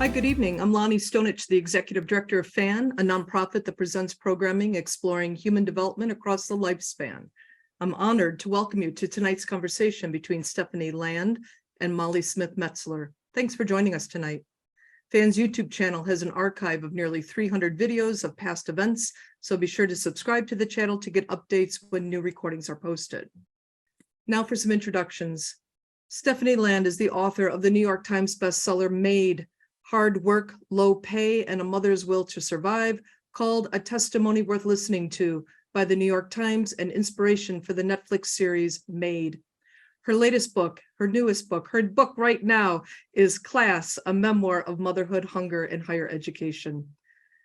Hi, good evening. I'm Lonnie Stonich, the Executive Director of FAN, a nonprofit that presents programming exploring human development across the lifespan. I'm honored to welcome you to tonight's conversation between Stephanie Land and Molly Smith Metzler. Thanks for joining us tonight. FAN's YouTube channel has an archive of nearly 300 videos of past events, so be sure to subscribe to the channel to get updates when new recordings are posted. Now for some introductions. Stephanie Land is the author of the New York Times bestseller Maid, Hard Work, Low Pay, and a Mother's Will to Survive, called A Testimony Worth Listening to by the New York Times and inspiration for the Netflix series Maid. Her latest book, her newest book, her book right now is Class, a Memoir of Motherhood, Hunger, and Higher Education.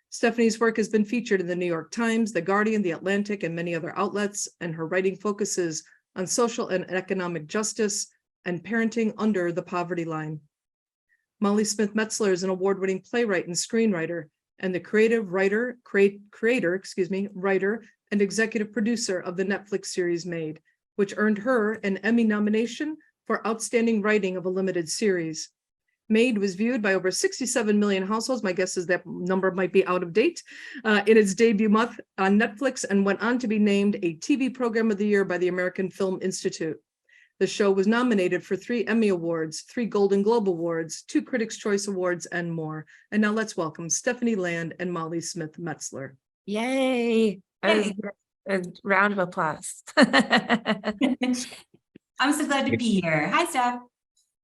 Stephanie's work has been featured in the New York Times, The Guardian, The Atlantic, and many other outlets, and her writing focuses on social and economic justice and parenting under the poverty line. Molly Smith Metzler is an award-winning playwright and screenwriter, and the creator, writer, and executive producer of the Netflix series Maid, which earned her an Emmy nomination for outstanding writing of a limited series. Maid was viewed by over 67 million households. My guess is that number might be out of date in its debut month on Netflix, and went on to be named a TV Program of the Year by the American Film Institute. The show was nominated for 3 Emmy Awards, 3 Golden Globe Awards, 2 Critics' Choice Awards, and more. And now let's welcome Stephanie Land and Molly Smith Metzler. Yay! A round of applause. I'm so glad to be here. Hi, Steph.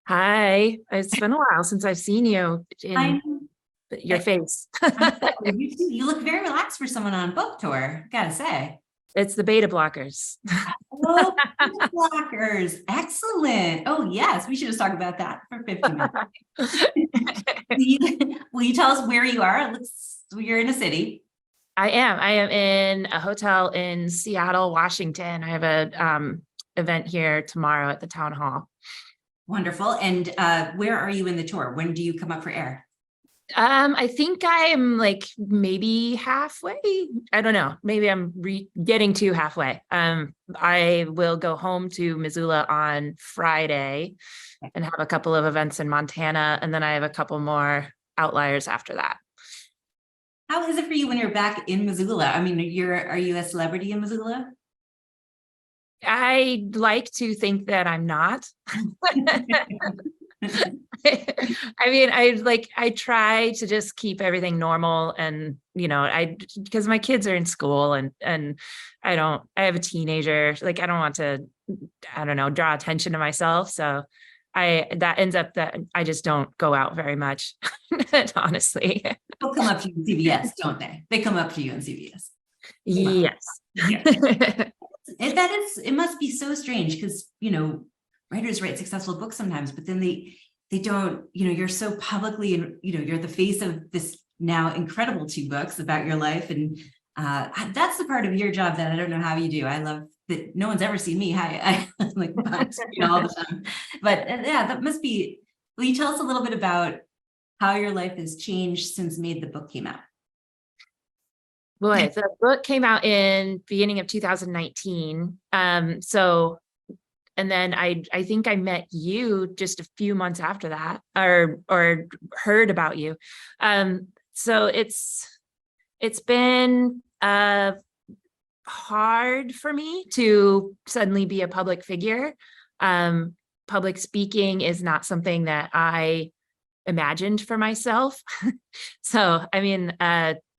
Hi. It's been a while since I've seen you in your face. You look very relaxed for someone on book tour, gotta say. It's the beta blockers. Oh, beta blockers. Excellent. Oh, yes. We should just talk about that for 50 minutes. Will you tell us where you are? It looks you're in a city. I am in a hotel in Seattle, Washington. I have a event here tomorrow at the town hall. Wonderful. And where are you in the tour? When do you come up for air? I think I'm like maybe halfway. I don't know. Maybe I'm getting to halfway. I will go home to Missoula on Friday and have a couple of events in Montana. And then I have a couple more outliers after that. How is it for you when you're back in Missoula? I mean, are you a celebrity in Missoula? I like to think that I'm not. I mean, I try to just keep everything normal, and because my kids are in school and I have a teenager, like I don't want to, draw attention to myself. So that ends up that I just don't go out very much, honestly. They'll come up to you in CBS, don't they? They come up to you in CBS. Yes. Yeah. It must be so strange because, writers write successful books sometimes, but then they don't, you're so publicly, and, you're the face of this now incredible 2 books about your life. And that's the part of your job that I don't know how you do. I love that no one's ever seen me. I like all the time. But yeah, that must be, will you tell us a little bit about how your life has changed since Maid the book came out? Boy, the book came out in beginning of 2019. And then I think I met you just a few months after that, or heard about you. So it's been hard for me to suddenly be a public figure. Public speaking is not something that I imagined for myself. So, I mean,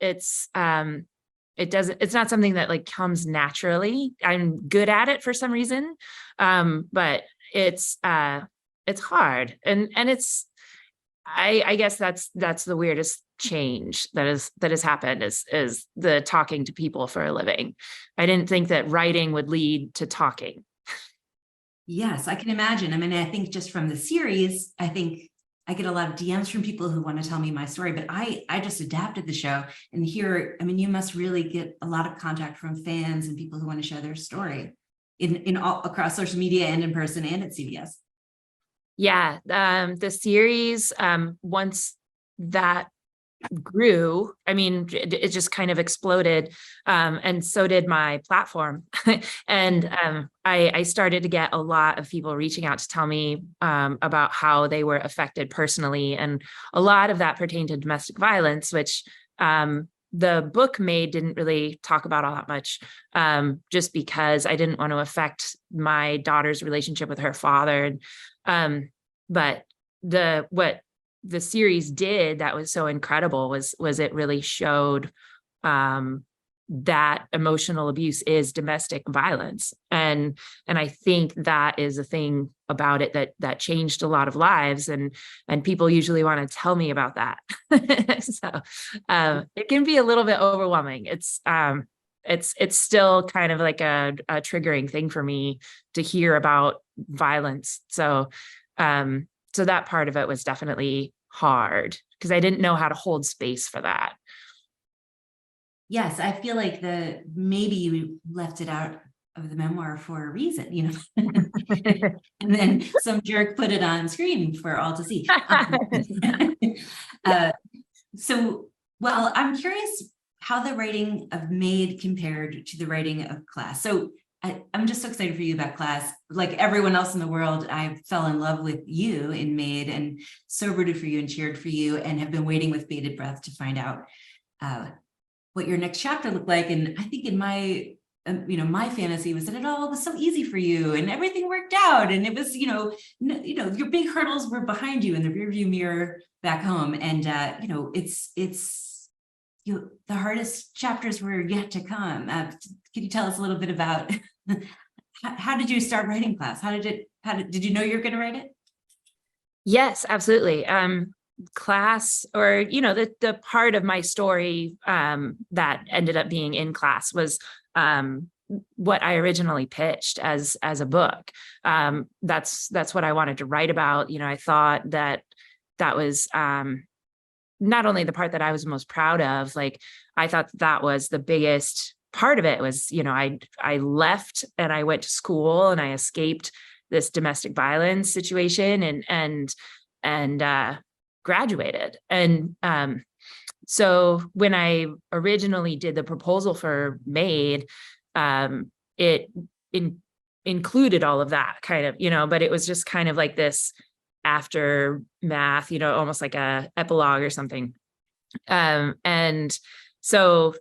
it's not something that like comes naturally. I'm good at it for some reason. But it's hard. And it's, I guess that's the weirdest change that has happened is the talking to people for a living. I didn't think that writing would lead to talking. Yes, I can imagine. I mean, I think just from the series, I think I get a lot of DMs from people who want to tell me my story, but I just adapted the show, and here, I mean, you must really get a lot of contact from fans and people who want to share their story in all across social media and in person and at CBS. Yeah, the series, once that grew. I mean, it just kind of exploded. And so did my platform. And I started to get a lot of people reaching out to tell me about how they were affected personally. And a lot of that pertained to domestic violence, which the book Maid didn't really talk about all that much, just because I didn't want to affect my daughter's relationship with her father. But what the series did that was so incredible was it really showed that emotional abuse is domestic violence. And I think that is a thing about it that changed a lot of lives, and people usually want to tell me about that. So it can be a little bit overwhelming. It's still kind of like a triggering thing for me to hear about violence. So that part of it was definitely hard because I didn't know how to hold space for that. Yes, I feel like maybe you left it out of the memoir for a reason, you know, and then some jerk put it on screen for all to see. Well, I'm curious how the writing of Maid compared to the writing of Class. So I'm just so excited for you about Class. Like everyone else in the world, I fell in love with you in Maid and so rooted for you and cheered for you and have been waiting with bated breath to find out what your next chapter looked like. And I think in my, my fantasy was that it all was so easy for you and everything worked out. And it was, your big hurdles were behind you in the rearview mirror back home. And, the hardest chapters were yet to come. Can you tell us a little bit about how did you start writing Class? Did you know you were going to write it? Yes, absolutely. Class, or the part of my story that ended up being in Class was what I originally pitched as a book. That's what I wanted to write about. I thought that was not only the part that I was most proud of. Like, I thought that was the biggest part of it was, I left and I went to school and I escaped this domestic violence situation and graduated. And so when I originally did the proposal for Maid, it included all of that kind of, but it was just kind of like this aftermath, almost like a epilogue or something. And so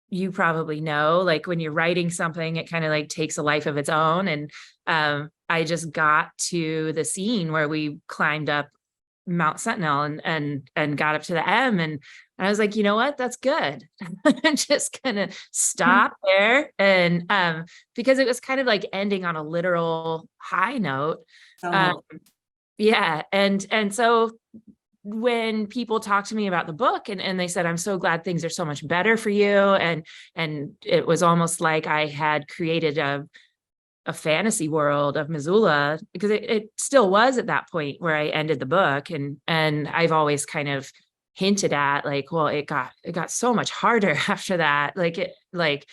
you probably know, like when you're writing something, it kind of like takes a life of its own. And I just got to the scene where we climbed up Mount Sentinel and got up to the M, and I was like, you know what, that's good. I'm just gonna stop there. And because it was kind of like ending on a literal high note. Yeah. And so when people talk to me about the book and they said, I'm so glad things are so much better for you. And it was almost like I had created a fantasy world of Missoula, because it still was at that point where I ended the book. And I've always kind of hinted at like, well, it got so much harder after that. Like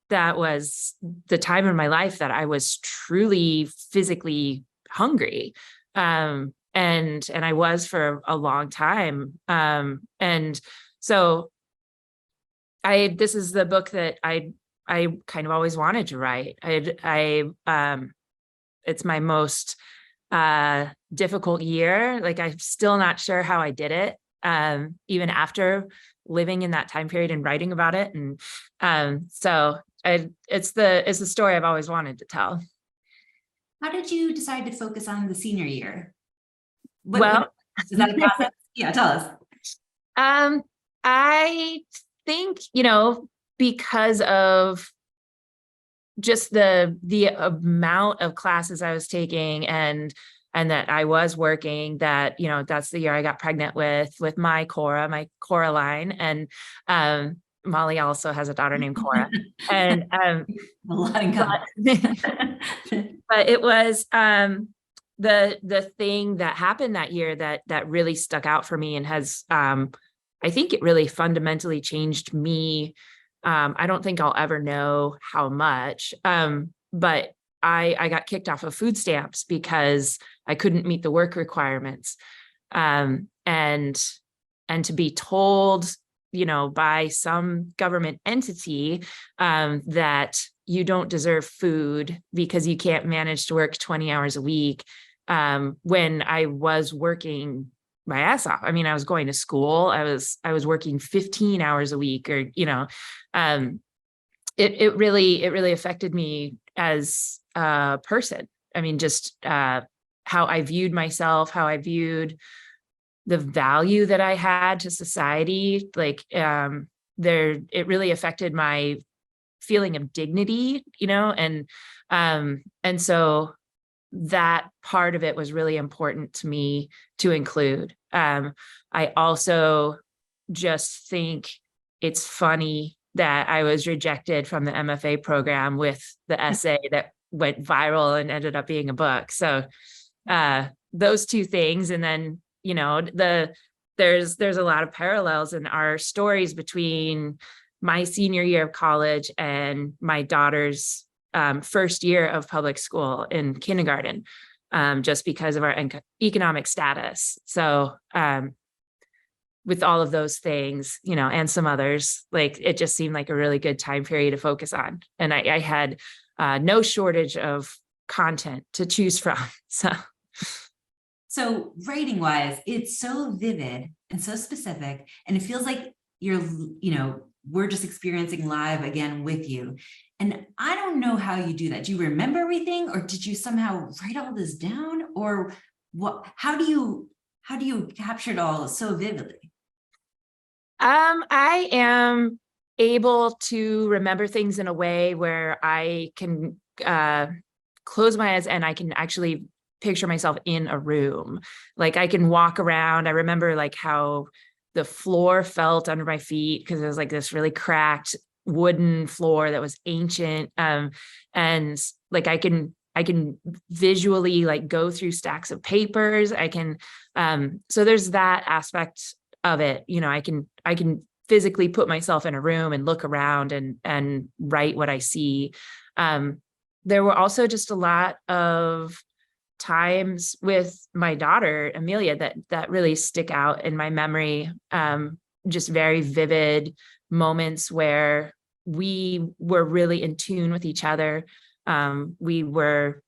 that was the time in my life that I was truly physically hungry. And I was for a long time. And so this is the book that I kind of always wanted to write. It's my most difficult year. Like, I'm still not sure how I did it, even after living in that time period and writing about it. And so it's the story I've always wanted to tell. How did you decide to focus on the senior year? Is that a process? Yeah, tell us. I think, because of just the amount of classes I was taking and that I was working, that, that's the year I got pregnant with my Coraline. And Molly also has a daughter named Cora. And a lot in common. But it was the thing that happened that year that really stuck out for me and has I think it really fundamentally changed me. I don't think I'll ever know how much, but I got kicked off of food stamps because I couldn't meet the work requirements. And and to be told, by some government entity, that you don't deserve food because you can't manage to work 20 hours a week, when I was working my ass off. I mean, I was going to school. I was working 15 hours a week, or, it really affected me as a person. I mean, just how I viewed myself, how I viewed the value that I had to society. Like, it really affected my feeling of dignity, and so that part of it was really important to me to include. I also just think it's funny that I was rejected from the MFA program with the essay that went viral and ended up being a book. So those two things. And then, there's a lot of parallels in our stories between my senior year of college and my daughter's first year of public school in kindergarten, just because of our economic status. So with all of those things, and some others, like, it just seemed like a really good time period to focus on. And I had no shortage of content to choose from. So writing wise, it's so vivid and so specific, and it feels like we're just experiencing live again with you. And I don't know how you do that. Do you remember everything, or did you somehow write all this down, or what? How do you capture it all so vividly? I am able to remember things in a way where I can close my eyes and I can actually picture myself in a room. Like, I can walk around. I remember like how the floor felt under my feet, because it was like this really cracked wooden floor that was ancient. And like, I can visually like go through stacks of papers. I can, so there's that aspect of it. I can physically put myself in a room and look around and write what I see. There were also just a lot of times with my daughter, Amelia, that really stick out in my memory. Just very vivid moments where we were really in tune with each other. We were,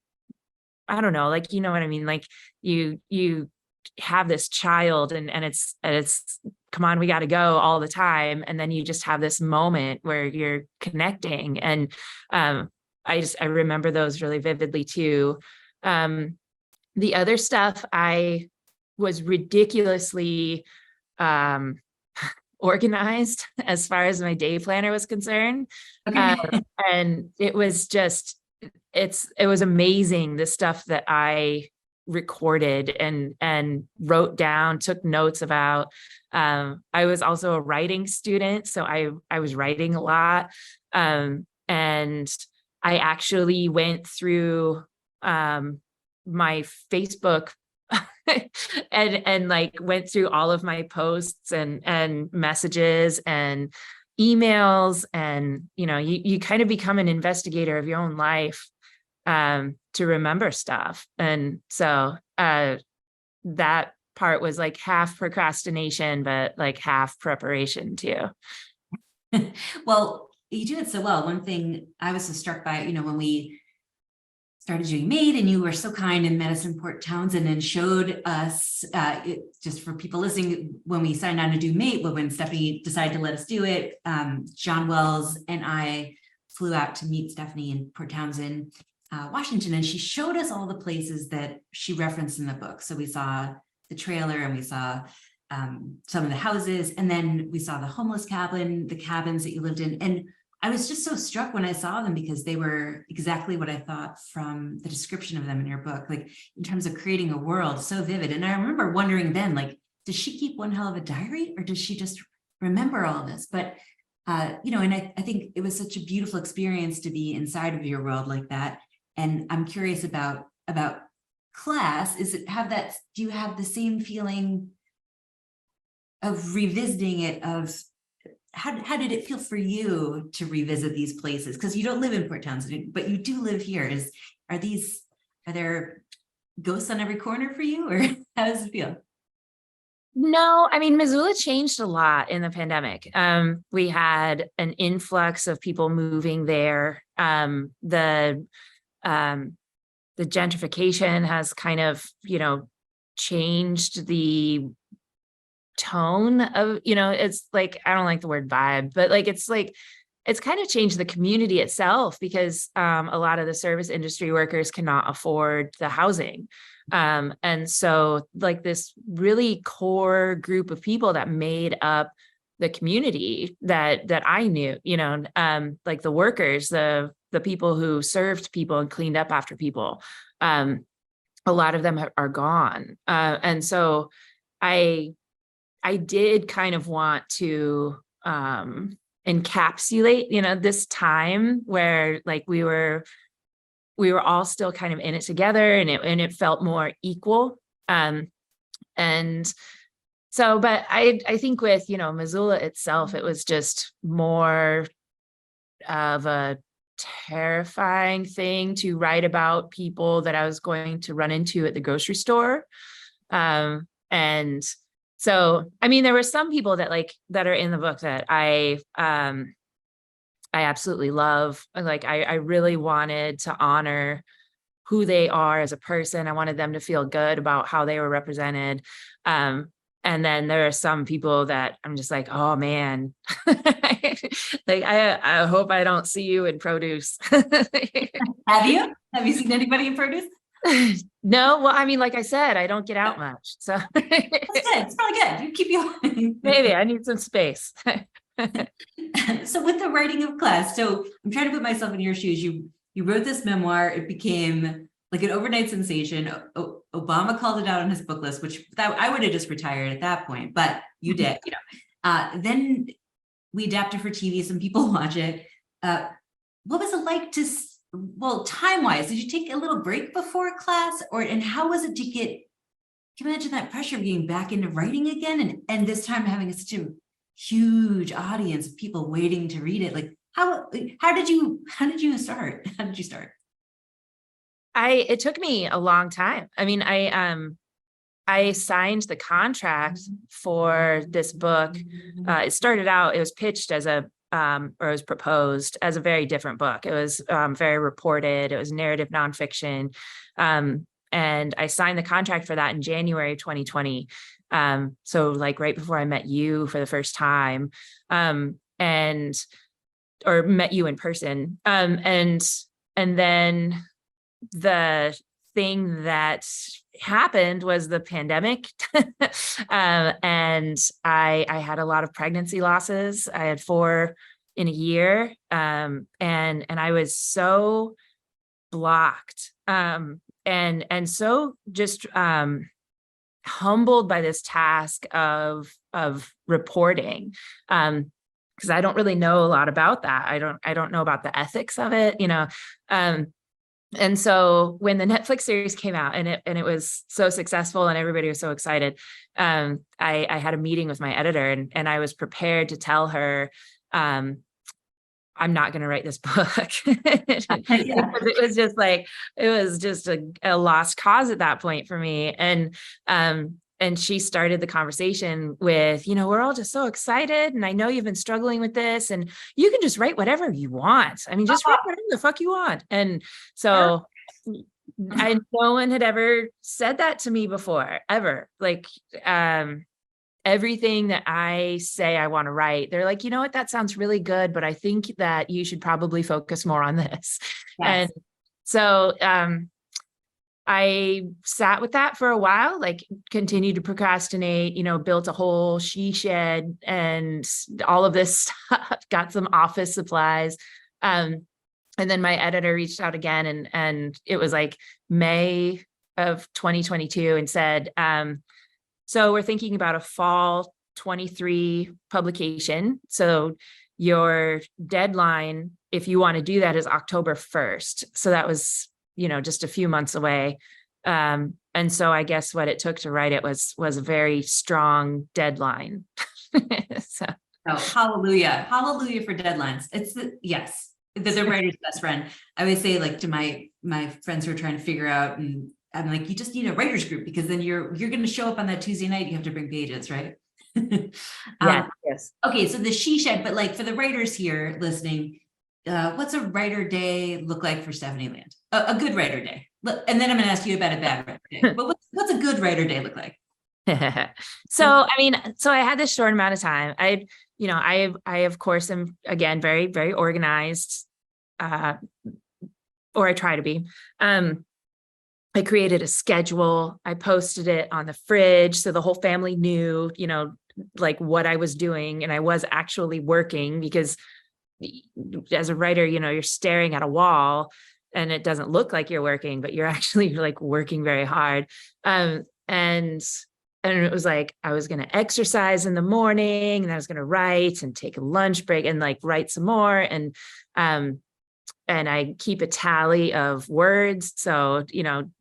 I don't know, like, you know what I mean? Like, you have this child and it's come on, we got to go all the time. And then you just have this moment where you're connecting. And I remember those really vividly too. The other stuff, I was ridiculously organized as far as my day planner was concerned. Okay. And it was just, it was amazing, the stuff that I recorded and wrote down, took notes about. I was also a writing student, so I was writing a lot. And I actually went through my Facebook and like went through all of my posts and messages and emails, and you kind of become an investigator of your own life to remember stuff. And so that part was like half procrastination, but like half preparation too. Well, you do it so well. One thing I was so struck by, when we started doing Maid, and you were so kind and met us in Port Townsend and showed us, just for people listening, when we signed on to do Maid, when Stephanie decided to let us do it, John Wells and I flew out to meet Stephanie in Port Townsend, Washington, and she showed us all the places that she referenced in the book. So we saw the trailer, and we saw some of the houses, and then we saw the homeless cabin, the cabins that you lived in. And I was just so struck when I saw them, because they were exactly what I thought from the description of them in your book, like in terms of creating a world so vivid. And I remember wondering then, like, does she keep one hell of a diary, or does she just remember all of this? But, and I think it was such a beautiful experience to be inside of your world like that. And I'm curious about class. Do you have the same feeling of revisiting it, of how did it feel for you to revisit these places? Because you don't live in Port Townsend, but you do live here. Are there ghosts on every corner for you, or how does it feel? No, I mean, Missoula changed a lot in the pandemic. We had an influx of people moving there. The gentrification has kind of, changed the tone of, it's like, I don't like the word vibe, but it's kind of changed the community itself because a lot of the service industry workers cannot afford the housing. And so like this really core group of people that made up the community that I knew, like the workers, the people who served people and cleaned up after people, a lot of them are gone. And so I did kind of want to encapsulate, this time where like we were all still kind of in it together, and it felt more equal. And so, but I think with, Missoula itself, it was just more of a terrifying thing to write about people that I was going to run into at the grocery store. And so, I mean, there were some people that are in the book that I absolutely love. Like, I really wanted to honor who they are as a person. I wanted them to feel good about how they were represented. And then there are some people that I'm just like, oh man, like I hope I don't see you in produce. Have you? Have you seen anybody in produce? No, well, I mean, like I said, I don't get out much. So That's good. It's probably good. You keep you maybe I need some space. So with the writing of class, so I'm trying to put myself in your shoes. You wrote this memoir. It became like an overnight sensation. Obama called it out on his book list, which I would have just retired at that point, but you did, then we adapted for TV. Some people watch it. What was it like time-wise, did you take a little break before class, and how was it to can you imagine that pressure of getting back into writing again, and this time having such a huge audience of people waiting to read it? Like, how did you start? How did you start? It took me a long time. I mean, I signed the contract for this book. It started out, it was pitched as or it was proposed as a very different book. It was very reported. It was narrative nonfiction. And I signed the contract for that in January 2020. So like right before I met you for the first time, or met you in person. And then the thing that happened was the pandemic. And I had a lot of pregnancy losses. I had 4 in a year. And I was so blocked. And so just humbled by this task of reporting. Because I don't really know a lot about that. I don't know about the ethics of it, and so when the Netflix series came out and it was so successful and everybody was so excited, I had a meeting with my editor and I was prepared to tell her, I'm not going to write this book. It was just a lost cause at that point for me. And she started the conversation with, we're all just so excited. And I know you've been struggling with this and you can just write whatever you want. I mean, just write whatever the fuck you want. And so no one had ever said that to me before, ever. Like, everything that I say I want to write, they're like, you know what, that sounds really good, but I think that you should probably focus more on this. Yes. And so, I sat with that for a while, like continued to procrastinate, built a whole she shed and all of this stuff, got some office supplies. And then my editor reached out again and it was like May of 2022 and said, so we're thinking about a fall 23 publication. So your deadline, if you want to do that, is October 1st. So that was just a few months away. And so I guess what it took to write it was a very strong deadline. So. Oh, hallelujah. Hallelujah for deadlines. It's the writer's best friend. I always say, like, to my friends who are trying to figure out and I'm like, you just need a writer's group, because then you're going to show up on that Tuesday night. You have to bring pages, right? Yes. Okay, so the she shed, but like for the writers here listening, what's a writer day look like for Stephanie Land? A good writer day. And then I'm going to ask you about a bad writer day. But what's a good writer day look like? So, I mean, so I had this short amount of time. I of course am, again, very, very organized, or I try to be. I created a schedule. I posted it on the fridge so the whole family knew, like what I was doing, and I was actually working, because as a writer, you're staring at a wall and it doesn't look like you're working, but you're actually like working very hard. And it was like, I was going to exercise in the morning, and I was going to write and take a lunch break and like write some more. And I keep a tally of words. So,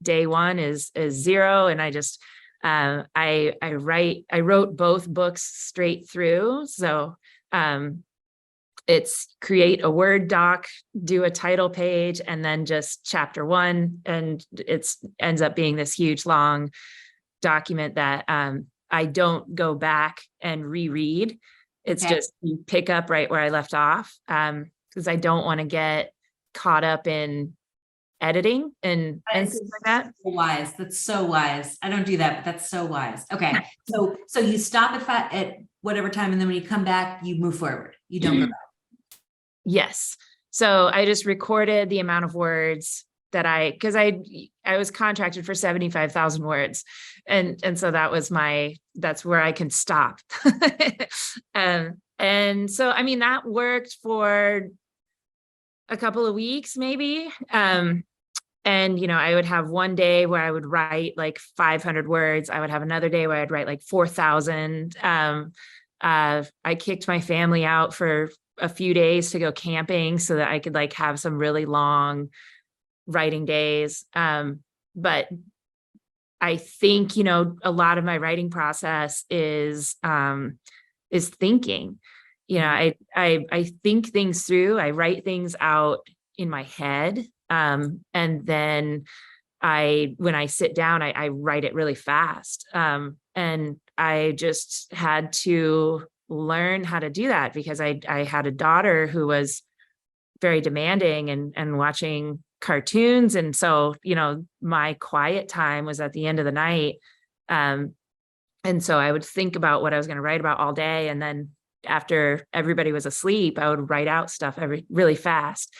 day one is 0. And I just, I wrote both books straight through. So, it's create a Word doc, do a title page, and then just chapter 1. And ends up being this huge, long document that, I don't go back and reread. It's just you pick up right where I left off. Because I don't want to get caught up in editing and things like that. So wise. That's so wise. I don't do that, but that's so wise. Okay. So you stop at whatever time, and then when you come back, you move forward. You don't go back. Yes. So I just recorded the amount of words that because I was contracted for 75,000 words. And so that's where I can stop. And so, I mean, that worked for a couple of weeks, maybe. And, I would have one day where I would write like 500 words. I would have another day where I'd write like 4,000. I kicked my family out for a few days to go camping so that I could like have some really long writing days. But I think, a lot of my writing process is thinking. I think things through. I write things out in my head. And then when I sit down, I write it really fast. And I just had to learn how to do that, because I had a daughter who was very demanding and watching cartoons. And so, my quiet time was at the end of the night. And so I would think about what I was going to write about all day. And then after everybody was asleep, I would write out stuff really fast.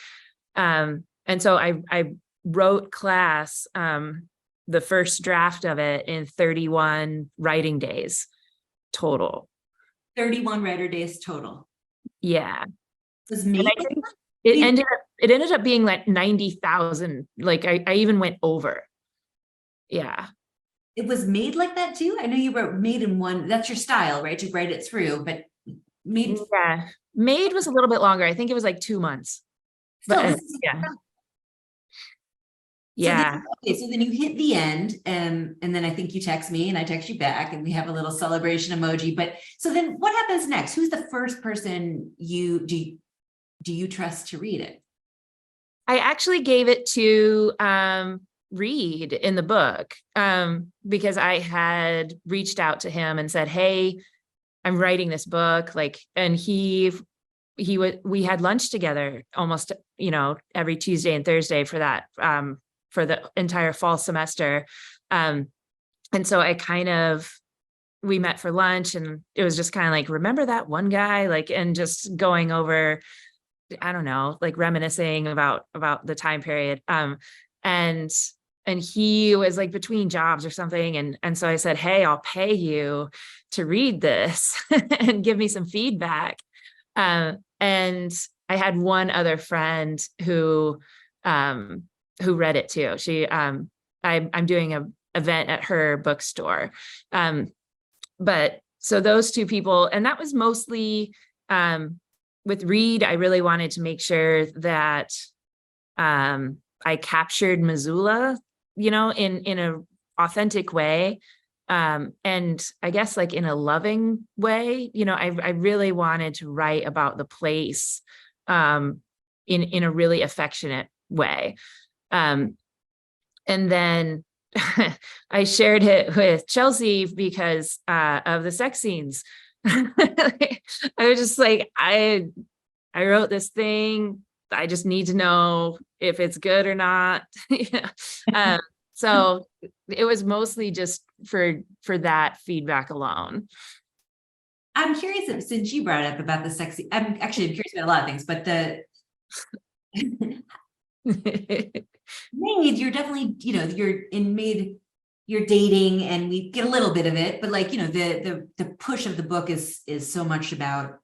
And so I wrote class, the first draft of it in 31 writing days total. 31 writer days total. Yeah. Was me. It ended up being like 90,000. Like I even went over. Yeah. It was Made like that too. I know you wrote Made in one. That's your style, right? To write it through, but Made. Yeah. Made was a little bit longer. I think it was like 2 months. But yeah. Yeah. So then you hit the end, and then I think you text me and I text you back, and we have a little celebration emoji. But so then what happens next? Who's the first person do you trust to read it? I actually gave it to Reed in the book, because I had reached out to him and said, "Hey, I'm writing this book." And we had lunch together almost, every Tuesday and Thursday for that, for the entire fall semester. And so we met for lunch, and it was just kind of like, remember that one guy, and just going over, I don't know, reminiscing about the time period. And he was like between jobs or something. And so I said, "Hey, I'll pay you to read this and give me some feedback." And I had one other friend who read it too. I'm doing an event at her bookstore. But so those two people, and that was mostly, with Reed, I really wanted to make sure that, I captured Missoula, in a authentic way. And I guess in a loving way, I really wanted to write about the place, in a really affectionate way. And then I shared it with Chelsea because of the sex scenes. I was just like, I wrote this thing. I just need to know if it's good or not. Yeah. So it was mostly just for that feedback alone. I'm curious if, since you brought it up about the sexy, I'm curious about a lot of things, but the Maid, you're definitely, you're in Maid, you're dating, and we get a little bit of it, but like, the push of the book is so much about,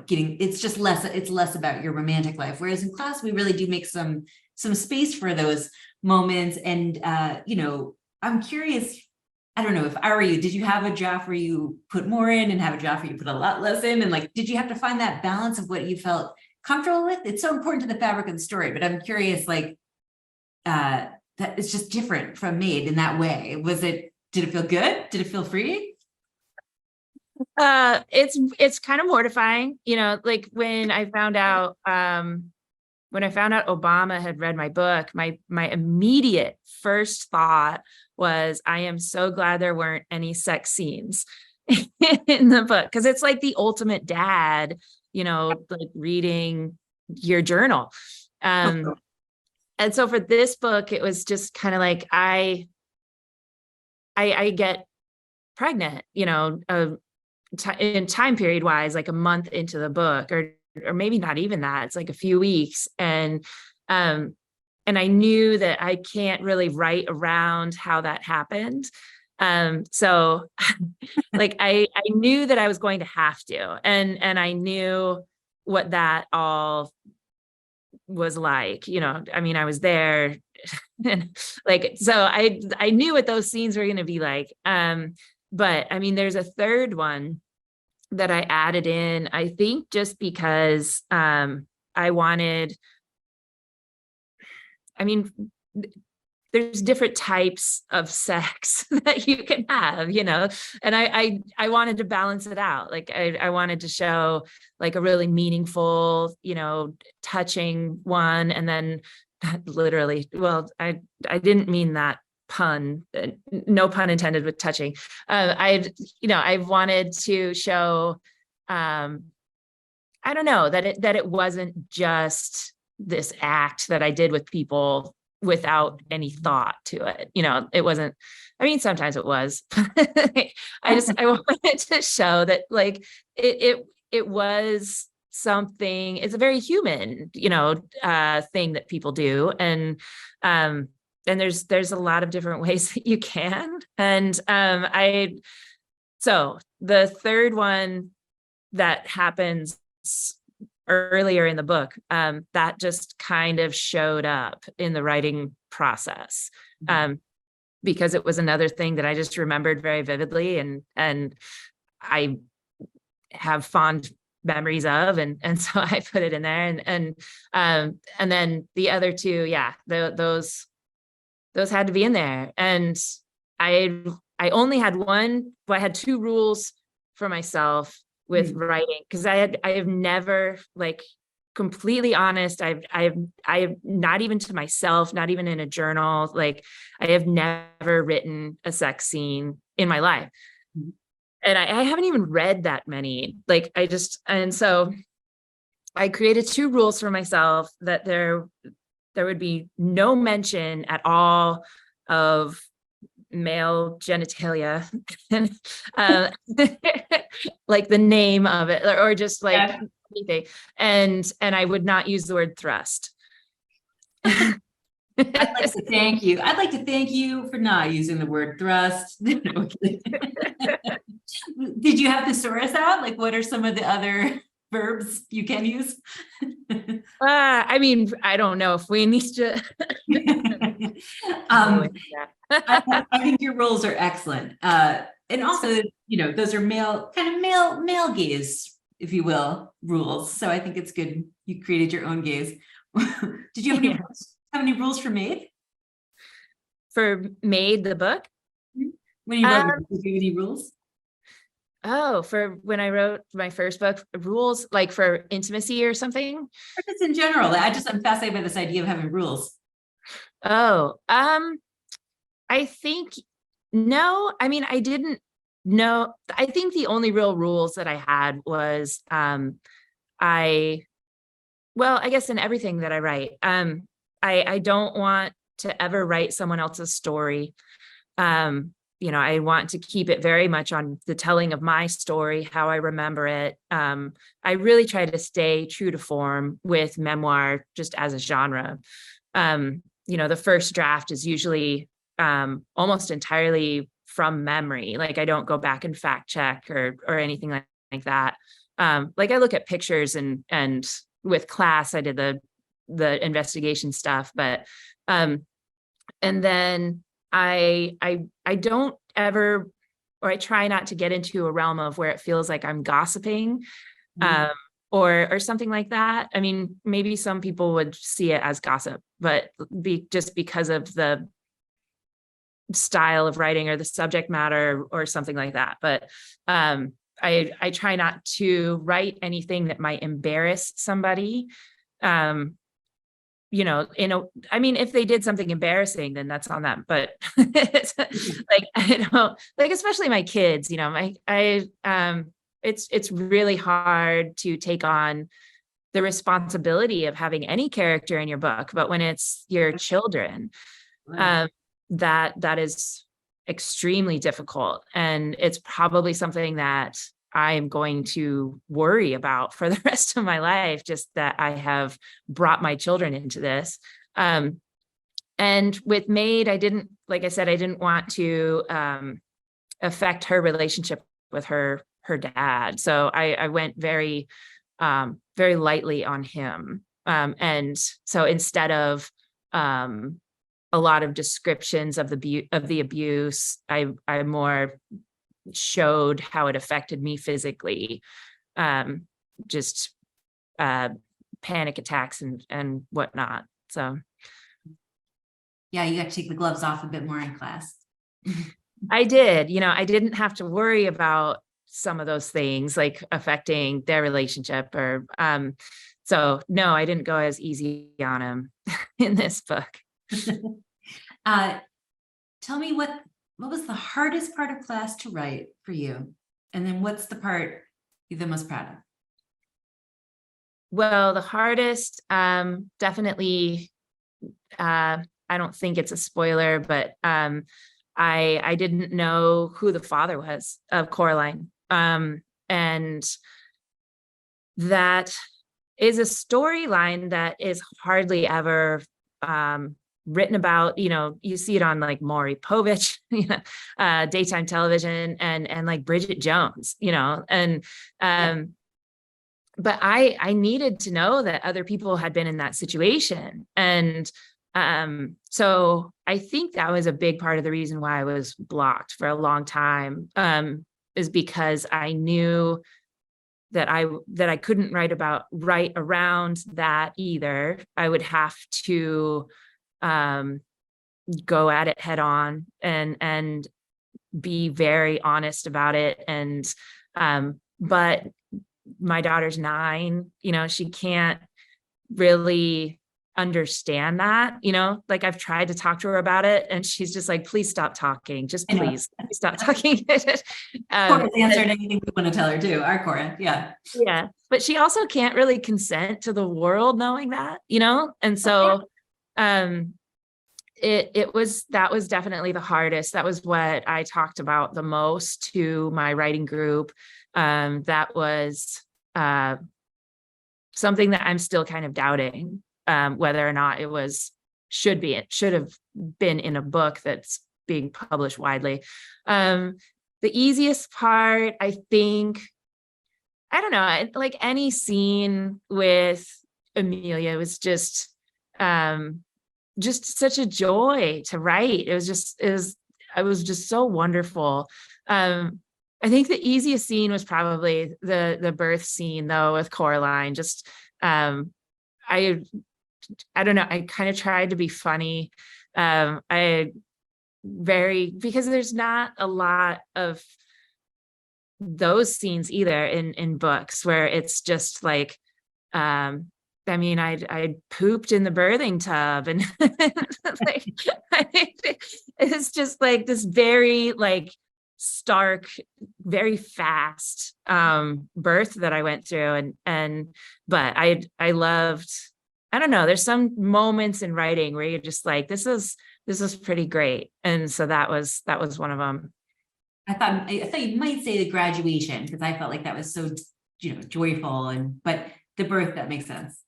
getting, it's less about your romantic life. Whereas in Class, we really do make some space for those moments. And I'm curious, I don't know, if I were you, did you have a draft where you put more in and have a draft where you put a lot less in? And like, did you have to find that balance of what you felt comfortable with? It's so important to the fabric of the story, but I'm curious, like, that it's just different from Maid in that way. Did it feel good? Did it feel free? It's kind of mortifying, like when I found out Obama had read my book, my immediate first thought was, I am so glad there weren't any sex scenes in the book. Cause it's like the ultimate dad, like reading your journal. And so for this book, it was just kind of like, I get pregnant, in time period wise, like a month into the book, or maybe not even that. It's like a few weeks. And I knew that I can't really write around how that happened. So like, I knew that I was going to have to, and I knew what that all was like, I mean, I was there and like, so I knew what those scenes were going to be like. But I mean, there's a third one that I added in, I think just because, I mean, there's different types of sex that you can have, and I wanted to balance it out. Like I wanted to show like a really meaningful, touching one. And then literally, well, I didn't mean that pun, no pun intended with touching. I wanted to show, I don't know, that it wasn't just this act that I did with people without any thought to it. It wasn't, I mean, sometimes it was. I wanted to show that like it was something, it's a very human, thing that people do. And there's a lot of different ways that you can. And so the third one that happens earlier in the book, that just kind of showed up in the writing process, because it was another thing that I just remembered very vividly, and I have fond memories of, and so I put it in there, and then the other two, yeah, those had to be in there. And I only had one, but I had two rules for myself with writing, because I have never, like, completely honest, I have not even to myself, not even in a journal, like I have never written a sex scene in my life. And I haven't even read that many, like and so I created two rules for myself, that there would be no mention at all of male genitalia, like the name of it, or just like anything, and I would not use the word thrust. I'd like to thank you. I'd like to thank you for not using the word thrust. Did you have thesaurus out? Like, what are some of the other verbs you can use? I mean, I don't know if we need to. I think your rules are excellent. And also, those are male gaze, if you will, rules. So I think it's good you created your own gaze. Did you have any rules for Maid? For Maid, the book? When you wrote it, did you have any rules? Oh, for when I wrote my first book, rules like for intimacy or something? Or just in general. I'm fascinated by this idea of having rules. Oh, I think, no, I mean, I didn't know. I think the only real rules that I had was, I guess in everything that I write, I don't want to ever write someone else's story. I want to keep it very much on the telling of my story, how I remember it. I really try to stay true to form with memoir just as a genre. The first draft is usually almost entirely from memory. Like I don't go back and fact check or anything like that. Like I look at pictures and with class, I did the investigation stuff, but and then I don't ever, or I try not to get into a realm of where it feels like I'm gossiping, or something like that. I mean, maybe some people would see it as gossip, but just because of the style of writing or the subject matter or something like that. But I try not to write anything that might embarrass somebody. If they did something embarrassing, then that's on them. But it's like, I don't like, especially my kids, it's really hard to take on the responsibility of having any character in your book. But when it's your children, that is extremely difficult. And it's probably something that I am going to worry about for the rest of my life, just that I have brought my children into this. And with Maid, I didn't want to affect her relationship with her dad. So I went very, very lightly on him. And so instead of a lot of descriptions of the abuse, I more showed how it affected me physically, just panic attacks and whatnot. So Yeah, you got to take the gloves off a bit more in class. I did, I didn't have to worry about some of those things like affecting their relationship or so no, I didn't go as easy on him in this book. Tell me what was the hardest part of class to write for you? And then what's the part you're the most proud of? Well, the hardest, definitely, I don't think it's a spoiler, but I didn't know who the father was of Coraline. And that is a storyline that is hardly ever written about. You see it on like Maury Povich, daytime television and like Bridget Jones, but I needed to know that other people had been in that situation. And so I think that was a big part of the reason why I was blocked for a long time, is because I knew that I couldn't write around that either. I would have to go at it head on and be very honest about it. And but my daughter's 9, she can't really understand that, like I've tried to talk to her about it and she's just like, please stop talking. Just please stop talking. Cora's answered anything we want to tell her too. Our Cora. Yeah. Yeah. But she also can't really consent to the world knowing that, and so, that was definitely the hardest. That was what I talked about the most to my writing group. That was something that I'm still kind of doubting, whether or not it should have been in a book that's being published widely. The easiest part, I think, I don't know, like any scene with Amelia was just such a joy to write. It was just so wonderful. I think the easiest scene was probably the birth scene though with Coraline. Just I don't know, I kind of tried to be funny. Because there's not a lot of those scenes either in books where it's just like I mean, I pooped in the birthing tub, and like, it's just like this very like stark, very fast birth that I went through. But I loved, I don't know, there's some moments in writing where you're just like, this is pretty great. And so that was one of them. I thought you might say the graduation, because I felt like that was so, joyful, but the birth, that makes sense.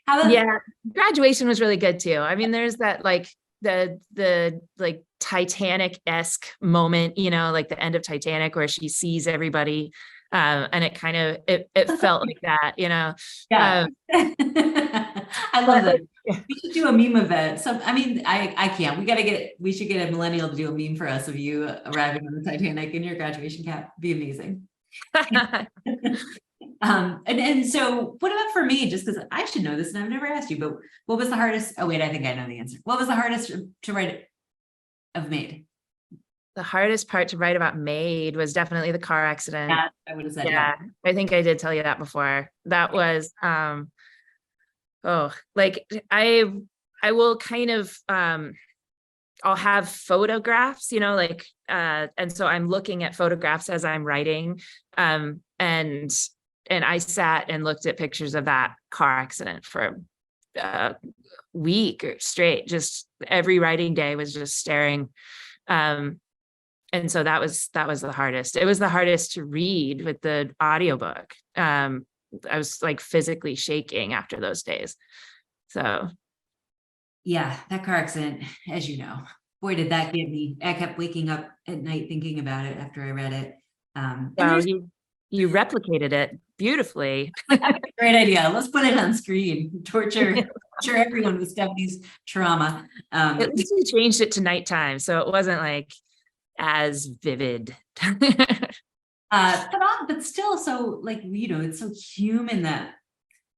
How about, Yeah, graduation was really good too. I mean, there's that like the like Titanic-esque moment, like the end of Titanic where she sees everybody. And it kind of it felt like that, yeah. I love but that. We should do a meme of that. So, I mean, I can't. We should get a millennial to do a meme for us of you arriving on the Titanic in your graduation cap. Be amazing. And so what about for me, just because I should know this and I've never asked you, but what was the hardest? Oh wait, I think I know the answer. What was the hardest to write of Maid? The hardest part to write about Maid was definitely the car accident. Yeah, I would have said Yeah, I think I did tell you that before. That was like I will kind of I'll have photographs, and so I'm looking at photographs as I'm writing. And I sat and looked at pictures of that car accident for a week or straight. Just every writing day was just staring. And so that was the hardest. It was the hardest to read with the audiobook. I was like physically shaking after those days. So yeah, that car accident, as you know, boy, did that get me. I kept waking up at night thinking about it after I read it. well, you replicated it beautifully. Great idea. Let's put it on screen. Torture everyone with Stephanie's trauma. At least we changed it to nighttime, so it wasn't like as vivid. But still, so like, it's so human, that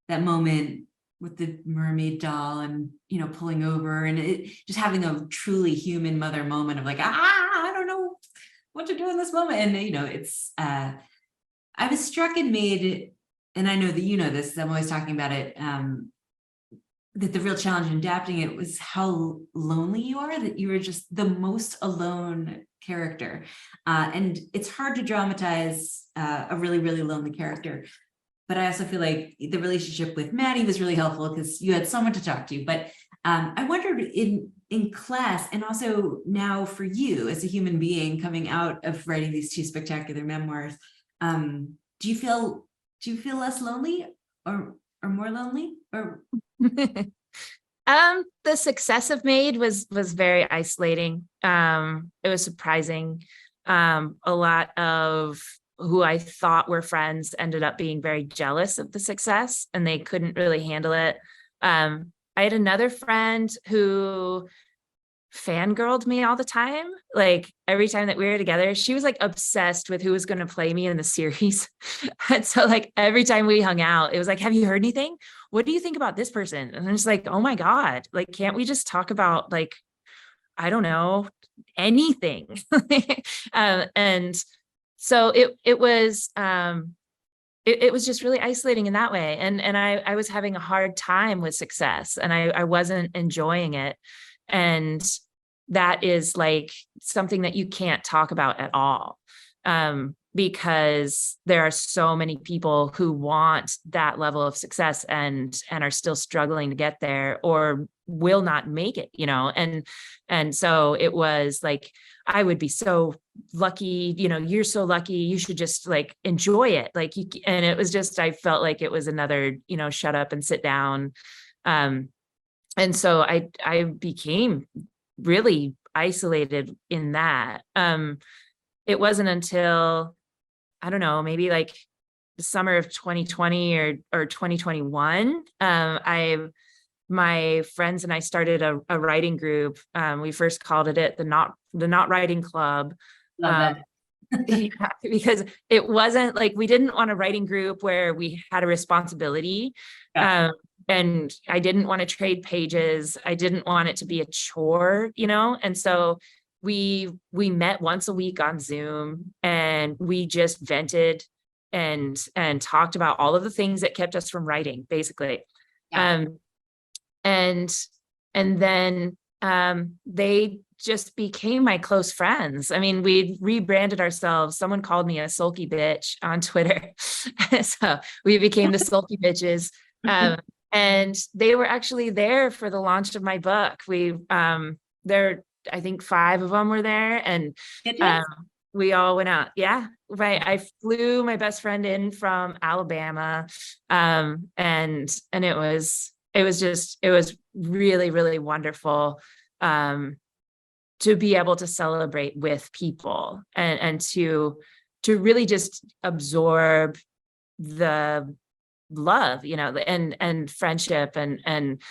moment with the mermaid doll and, pulling over, and it just having a truly human mother moment of like, I don't know what to do in this moment. And, it's, I was struck and Maid, and I know that you know this, I'm always talking about it, that the real challenge in adapting it was how lonely you are, that you were just the most alone character. And it's hard to dramatize a really, really lonely character. But I also feel like the relationship with Maddie was really helpful because you had someone to talk to. But I wondered in class, and also now for you as a human being coming out of writing these two spectacular memoirs, do you feel less lonely or more lonely? Or the success of Maid was very isolating. It was surprising. A lot of who I thought were friends ended up being very jealous of the success, and they couldn't really handle it. I had another friend who fangirled me all the time. Like every time that we were together, she was like obsessed with who was going to play me in the series. And so like every time we hung out, it was like, have you heard anything? What do you think about this person? And I'm just like, oh my God, like, can't we just talk about like, I don't know, anything? And so it was just really isolating in that way. And I was having a hard time with success, and I wasn't enjoying it. And that is like something that you can't talk about at all. Because there are so many people who want that level of success and are still struggling to get there, or will not make it, and so it was like, I would be so lucky, you're so lucky, you should just like enjoy it, like and it was just, I felt like it was another, shut up and sit down. And so I became really isolated in that. It wasn't until, I don't know, maybe like the summer of 2020 or 2021, my friends and I started a writing group. We first called it the Not Writing Club. love that. Because it wasn't like, we didn't want a writing group where we had a responsibility. Yeah. And I didn't want to trade pages. I didn't want it to be a chore, and so we met once a week on Zoom, and we just vented and talked about all of the things that kept us from writing, basically. Yeah. And then they just became my close friends. I mean, we rebranded ourselves. Someone called me a sulky bitch on Twitter. So we became the sulky bitches. And they were actually there for the launch of my book. I think 5 of them were there, and we all went out. Yeah, right. I flew my best friend in from Alabama, and it was really, really wonderful to be able to celebrate with people and to really just absorb the love, and friendship, and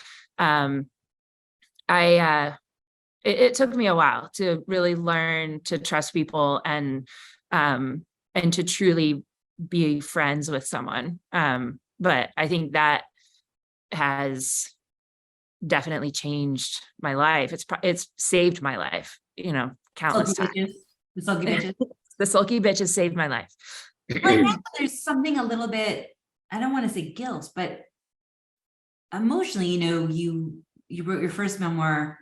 it took me a while to really learn to trust people and to truly be friends with someone. But I think that has definitely changed my life. It's saved my life, countless times. The sulky bitches. The sulky bitches saved my life. There's something a little bit, I don't want to say guilt, but emotionally, you wrote your first memoir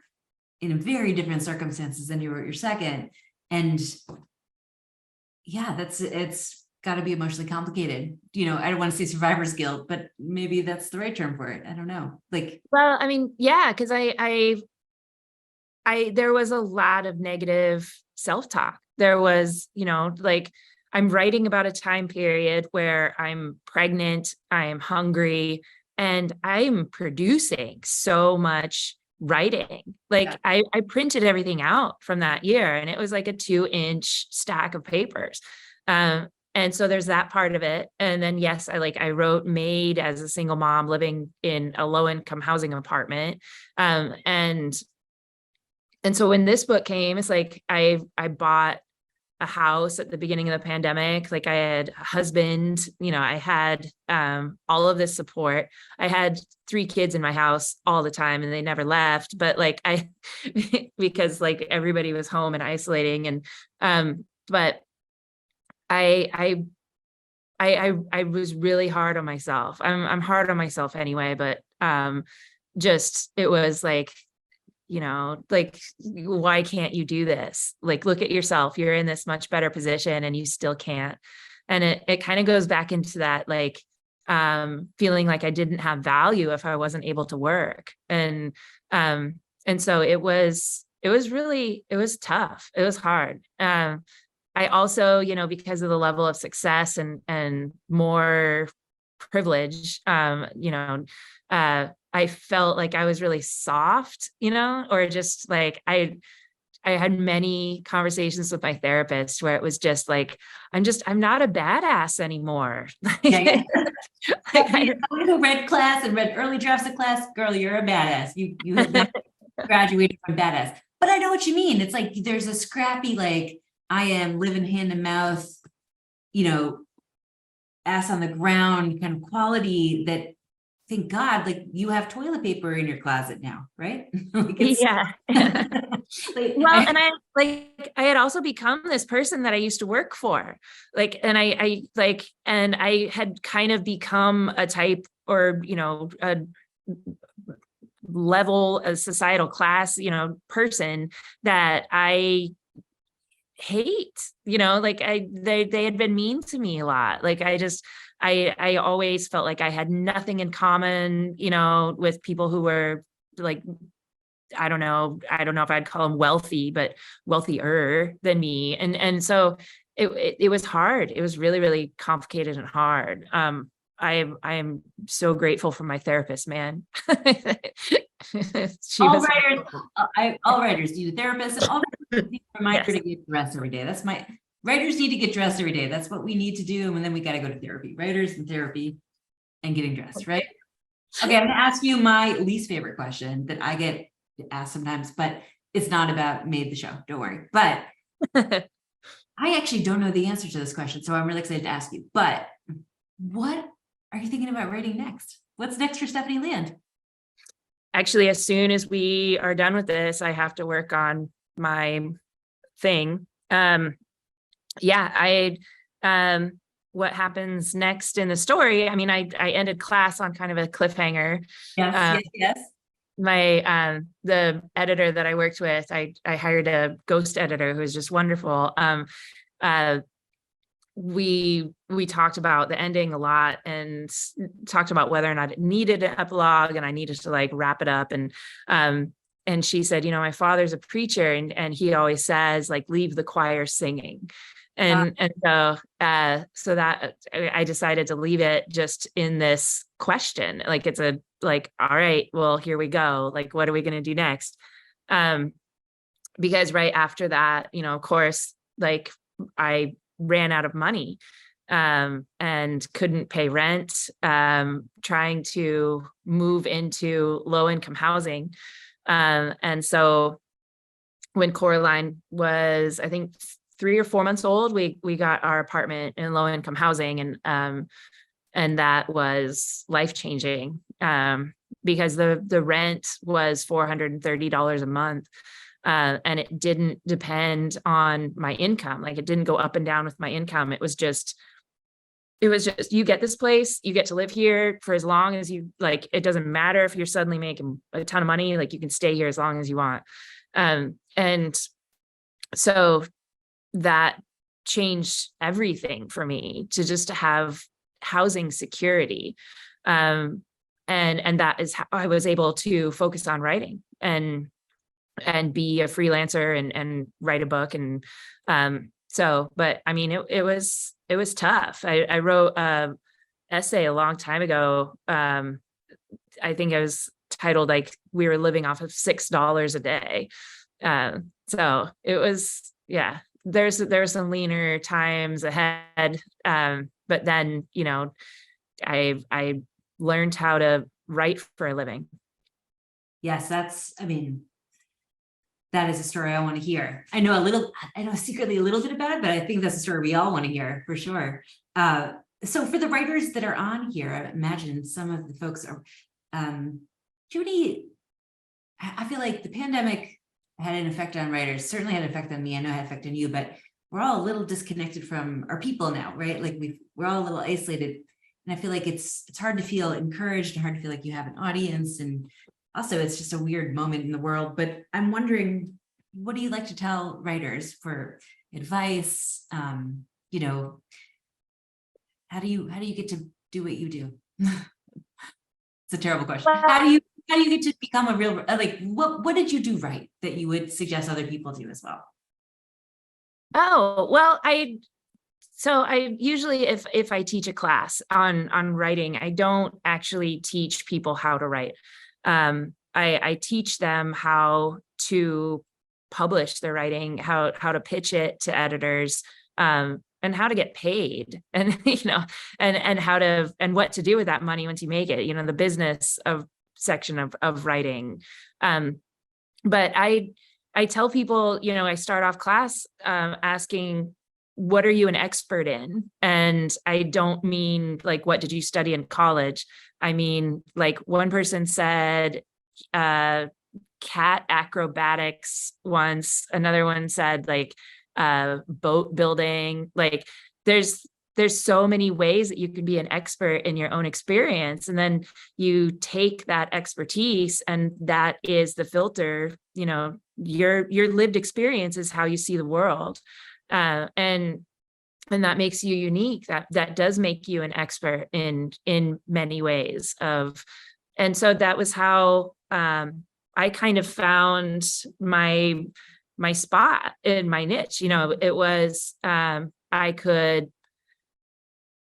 in very different circumstances than you wrote your second. And yeah, it's got to be emotionally complicated. I don't want to say survivor's guilt, but maybe that's the right term for it. I don't know. Well, I mean, yeah, because I there was a lot of negative self-talk. There was, I'm writing about a time period where I'm pregnant, I'm hungry, and I'm producing so much writing. I printed everything out from that year, and it was like a 2-inch stack of papers. And so there's that part of it. And then, yes, I wrote Maid as a single mom living in a low-income housing apartment. And so when this book came, it's like I bought a house at the beginning of the pandemic. I had a husband, I had all of this support. I had 3 kids in my house all the time, and they never left. But because everybody was home and isolating, and but I was really hard on myself. I'm hard on myself anyway, but it was why can't you do this? Look at yourself. You're in this much better position and you still can't. And it kind of goes back into that, feeling like I didn't have value if I wasn't able to work. And so it was tough. It was hard. I also, because of the level of success and more privilege, I felt like I was really soft, or just I had many conversations with my therapist where it was just I'm not a badass anymore. Yeah. Who read class and read early drafts of class, girl, you're a badass. You have not graduated from badass. But I know what you mean. It's there's a scrappy, I am living hand to mouth, ass on the ground kind of quality that, thank God, you have toilet paper in your closet now, right? Yeah. Well, and I had also become this person that I used to work for, and I had kind of become a type, or, a level, a societal class, person that I hate, they had been mean to me a lot. I always felt like I had nothing in common, with people who were I don't know if I'd call them wealthy, but wealthier than me. And so it was hard. It was really, really complicated and hard. I am so grateful for my therapist, man. All writers need a therapist, and all writers need a reminder to get dressed every day. Writers need to get dressed every day. That's what we need to do. And then we got to go to therapy. Writers and therapy and getting dressed, right? Okay, I'm going to ask you my least favorite question that I get asked sometimes, but it's not about Made the show. Don't worry. But I actually don't know the answer to this question, so I'm really excited to ask you. But what are you thinking about writing next? What's next for Stephanie Land? Actually, as soon as we are done with this, I have to work on my thing. I what happens next in the story, I mean, I ended class on kind of a cliffhanger. Yes, yes. My the editor that I worked with, I hired a ghost editor who was just wonderful. We talked about the ending a lot and talked about whether or not it needed an epilogue, and I needed to like wrap it up. And she said, you know, my father's a preacher, and he always says like, leave the choir singing. And so that I decided to leave it just in this question. Like, it's a like, all right, well, here we go. Like, what are we going to do next? Because right after that, you know, of course, like I ran out of money and couldn't pay rent, trying to move into low income housing. And so when Coraline was, I think, 3 or 4 months old, we got our apartment in low income housing, and that was life changing, because the rent was $430 a month. And it didn't depend on my income. Like, it didn't go up and down with my income. It was just, you get this place, you get to live here for as long as you like. It doesn't matter if you're suddenly making a ton of money, like you can stay here as long as you want. And so that changed everything for me, to just to have housing security. And that is how I was able to focus on writing and be a freelancer and write a book. And so, but I mean, it was tough. I wrote an essay a long time ago. I think it was titled like, we were living off of $6 a day. So it was, yeah, there's some leaner times ahead. But then, you know, I learned how to write for a living. Yes, I mean, that is a story I want to hear. I know secretly a little bit about it, but I think that's a story we all want to hear for sure. So for the writers that are on here, I imagine some of the folks are, Judy, I feel like the pandemic had an effect on writers, certainly had an effect on me. I know it had an effect on you, but we're all a little disconnected from our people now, right? Like we're all a little isolated. And I feel like it's hard to feel encouraged and hard to feel like you have an audience. And also it's just a weird moment in the world. But I'm wondering, what do you like to tell writers for advice? You know, how do you get to do what you do? It's a terrible question. How do you get to become a real, like, what did you do right that you would suggest other people do as well? Oh, well, I usually, if I teach a class on writing, I don't actually teach people how to write. I teach them how to publish their writing, how to pitch it to editors, and how to get paid, and you know, and how to, and what to do with that money once you make it. You know, the business of section of writing. But I tell people, you know, I start off class asking, what are you an expert in? And I don't mean like, what did you study in college? I mean, like, one person said cat acrobatics once. Another one said like boat building. Like, there's so many ways that you can be an expert in your own experience. And then you take that expertise, and that is the filter. You know, your lived experience is how you see the world. And that makes you unique. That does make you an expert in many ways and so that was how I kind of found my spot in my niche. You know, it was I could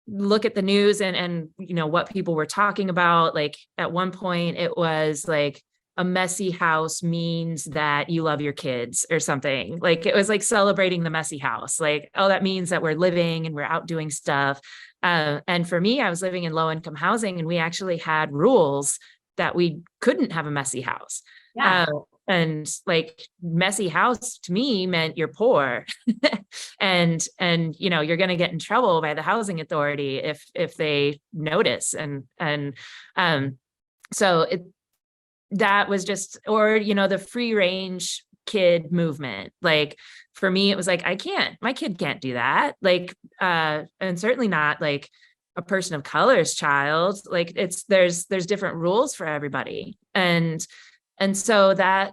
look at the news and you know what people were talking about. Like, at one point it was like, a messy house means that you love your kids or something. Like, it was like celebrating the messy house. Like, oh, that means that we're living and we're out doing stuff. And for me, I was living in low income housing, and we actually had rules that we couldn't have a messy house. Yeah. And like, messy house to me meant you're poor. and you know, you're going to get in trouble by the housing authority if they notice. And so that was just, or, you know, the free range kid movement. Like for me, it was like, my kid can't do that. Like, and certainly not like a person of color's child. Like there's different rules for everybody. And so that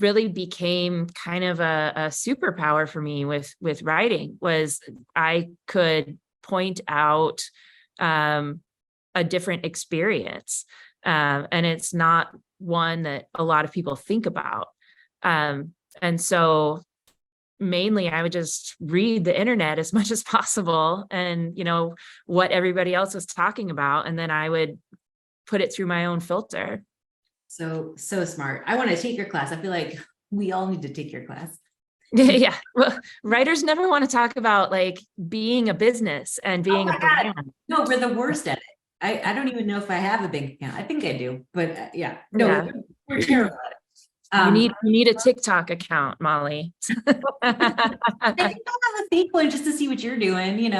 really became kind of a superpower for me with writing, was I could point out a different experience. And it's not one that a lot of people think about. And so mainly I would just read the internet as much as possible and, what everybody else was talking about. And then I would put it through my own filter. So smart. I want to take your class. I feel like we all need to take your class. Yeah. Well, writers never want to talk about like being a business and being a brand. No, we're the worst at it. I don't even know if I have a bank account. I think I do, but yeah, no, Yeah. we're terrible at it. You need a TikTok account, Molly. I think I'll have a fake one just to see what you're doing,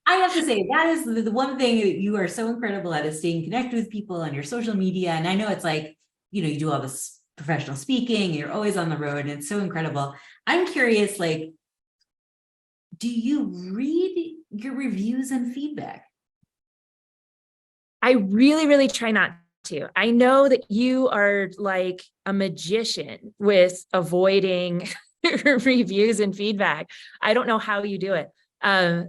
I have to say, that is the one thing that you are so incredible at, is staying connected with people on your social media. And I know it's like, you do all this professional speaking, you're always on the road, and it's so incredible. I'm curious, like, do you read your reviews and feedback? I really, really try not to. I know that you are like a magician with avoiding reviews and feedback. I don't know how you do it. I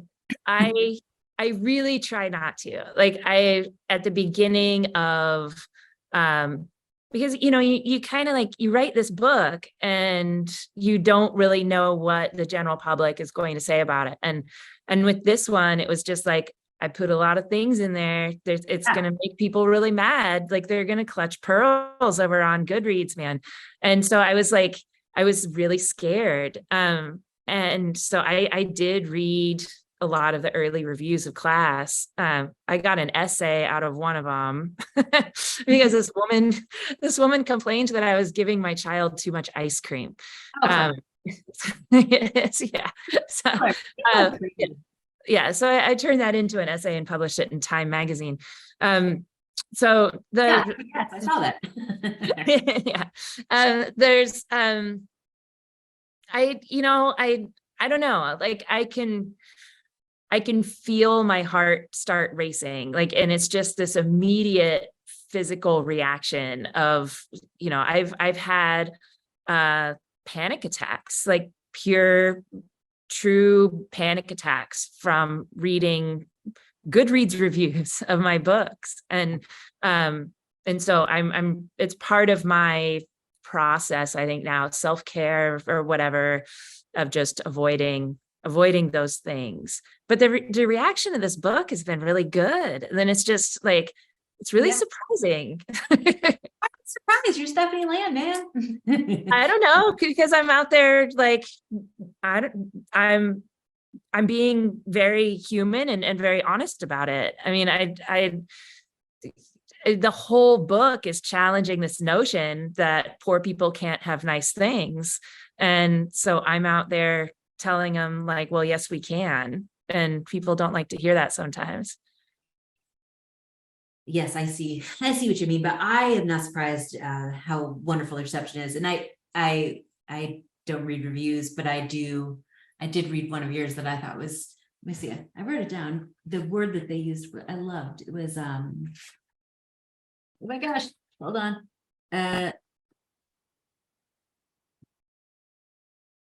really try not to. Like at the beginning of, because, you kind of like, you write this book and you don't really know what the general public is going to say about it. And with this one, it was just like, I put a lot of things in there. It's going to make people really mad. Like they're going to clutch pearls over on Goodreads, man. And so I was like, I was really scared. And so I did read a lot of the early reviews of class. I got an essay out of one of them because this woman complained that I was giving my child too much ice cream. Yeah. So I turned that into an essay and published it in Time magazine. Yes, I saw that. Yeah. There's I don't know, like I can feel my heart start racing, like, and it's just this immediate physical reaction of, I've had panic attacks, like pure, true panic attacks from reading Goodreads reviews of my books. And so it's part of my process, I think now, self-care or whatever, of just avoiding those things. But the reaction to this book has been really good. And then it's just like, it's really surprising. I'm surprised you're Stephanie Land, man. I don't know, because I'm out there, like, I'm being very human and very honest about it. I mean, the whole book is challenging this notion that poor people can't have nice things. And so I'm out there telling them, like, well, yes, we can. And people don't like to hear that sometimes. Yes, I see what you mean, but I am not surprised how wonderful the reception is. And I don't read reviews, but I did read one of yours that I thought was, let me see, I wrote it down. The word that they used, I loved. It was, oh my gosh, hold on.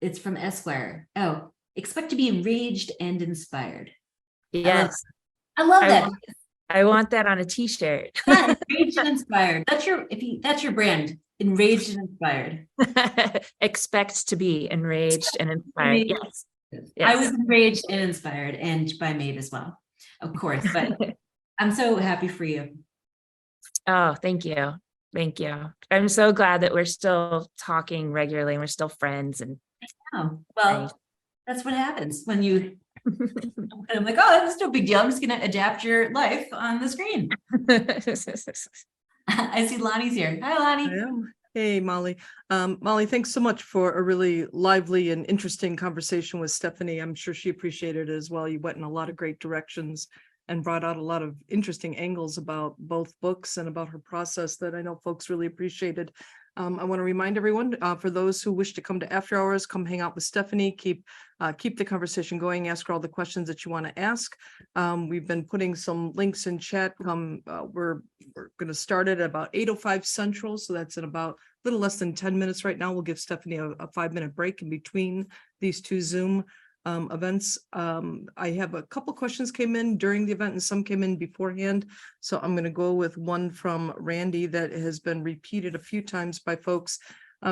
It's from Esquire. Oh, expect to be enraged and inspired. Yes. I love that. I want that on a t-shirt. Yeah, enraged and inspired. That's your brand. Enraged and inspired. Expect to be enraged and inspired. Yes. I was enraged and inspired, and by Maid as well, of course. But I'm so happy for you. Oh, thank you. Thank you. I'm so glad that we're still talking regularly and we're still friends. And well, that's what happens when you. I'm like, oh, that's no big deal. I'm just gonna adapt your life on the screen. I see Lonnie's here. Hi, Lonnie. Hey, Molly. Molly, thanks so much for a really lively and interesting conversation with Stephanie. I'm sure she appreciated it as well. You went in a lot of great directions and brought out a lot of interesting angles about both books and about her process that I know folks really appreciated. I want to remind everyone, for those who wish to come to after hours, come hang out with Stephanie, keep the conversation going, ask her all the questions that you want to ask. We've been putting some links in chat. We're going to start it at about 8:05 Central, so that's in about a little less than 10 minutes right now. We'll give Stephanie a 5-minute break in between these two Zoom events. I have a couple questions came in during the event and some came in beforehand. So I'm going to go with one from Randy that has been repeated a few times by folks.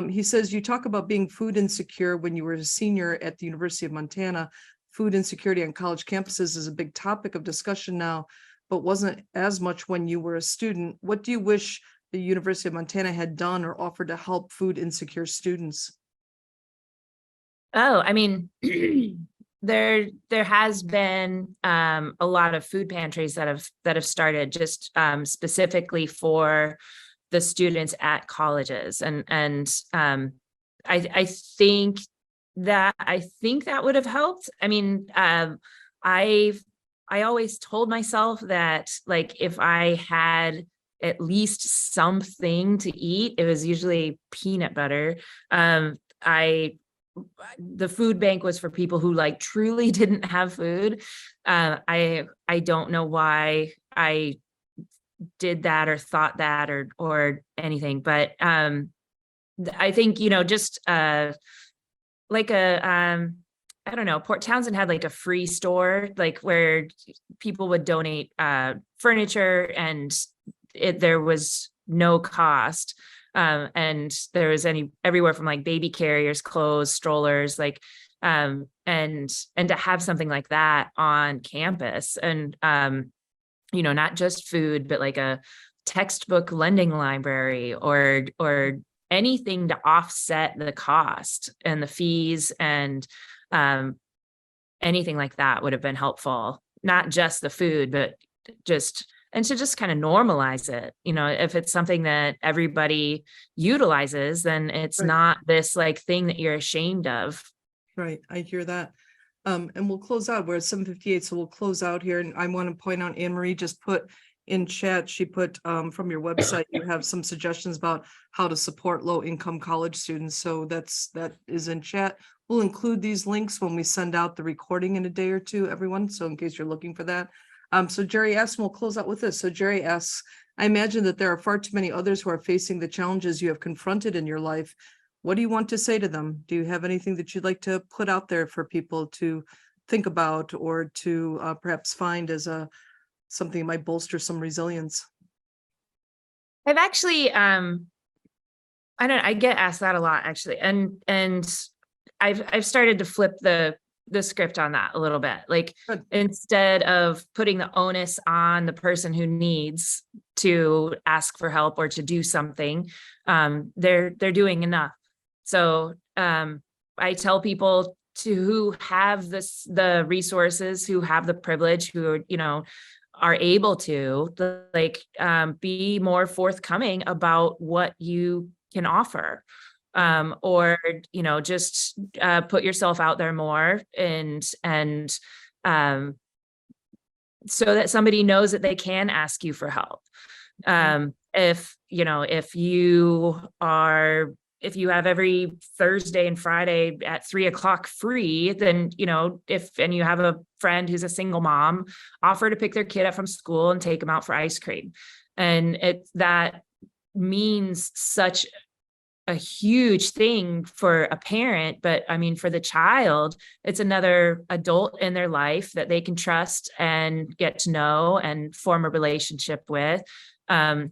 He says, you talk about being food insecure when you were a senior at the University of Montana. Food insecurity on college campuses is a big topic of discussion now, but wasn't as much when you were a student. What do you wish the University of Montana had done or offered to help food insecure students? Oh, I mean, there has been a lot of food pantries that have started just specifically for the students at colleges, and I think that would have helped. I mean, I always told myself that, like, if I had at least something to eat, it was usually peanut butter. The food bank was for people who like truly didn't have food. I don't know why I did that or thought that or anything, but I think, just like I don't know, Port Townsend had like a free store, like where people would donate furniture and there was no cost. And there was everywhere from like baby carriers, clothes, strollers, like, and to have something like that on campus and, not just food, but like a textbook lending library or anything to offset the cost and the fees and, anything like that would have been helpful, not just the food, but and to just kind of normalize it. If it's something that everybody utilizes, then it's Right. not this like thing that you're ashamed of. Right, I hear that. And we'll close out. We're at 7:58, so we'll close out here. And I want to point out, Anne Marie just put in chat, she put from your website, you have some suggestions about how to support low-income college students. So that is in chat. We'll include these links when we send out the recording in a day or two, everyone. So in case you're looking for that. So Jerry asks, and we'll close out with this. So Jerry asks, I imagine that there are far too many others who are facing the challenges you have confronted in your life. What do you want to say to them? Do you have anything that you'd like to put out there for people to think about or to perhaps find as something that might bolster some resilience? I've actually, I get asked that a lot actually. And I've started to flip the script on that a little bit. Like, Good. Instead of putting the onus on the person who needs to ask for help or to do something, they're doing enough. So I tell people who have the resources, who have the privilege, who are able to be more forthcoming about what you can offer. Or just put yourself out there more and so that somebody knows that they can ask you for help. If you have every Thursday and Friday at 3:00 free, then, and you have a friend who's a single mom, offer to pick their kid up from school and take them out for ice cream. And that means such a huge thing for a parent, but I mean, for the child, it's another adult in their life that they can trust and get to know and form a relationship with. And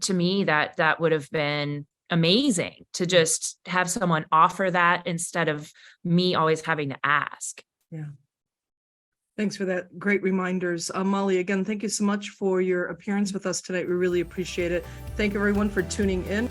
to me, that would have been amazing to just have someone offer that instead of me always having to ask. Yeah. Thanks for that. Great reminders. Molly, again, thank you so much for your appearance with us tonight. We really appreciate it. Thank everyone for tuning in.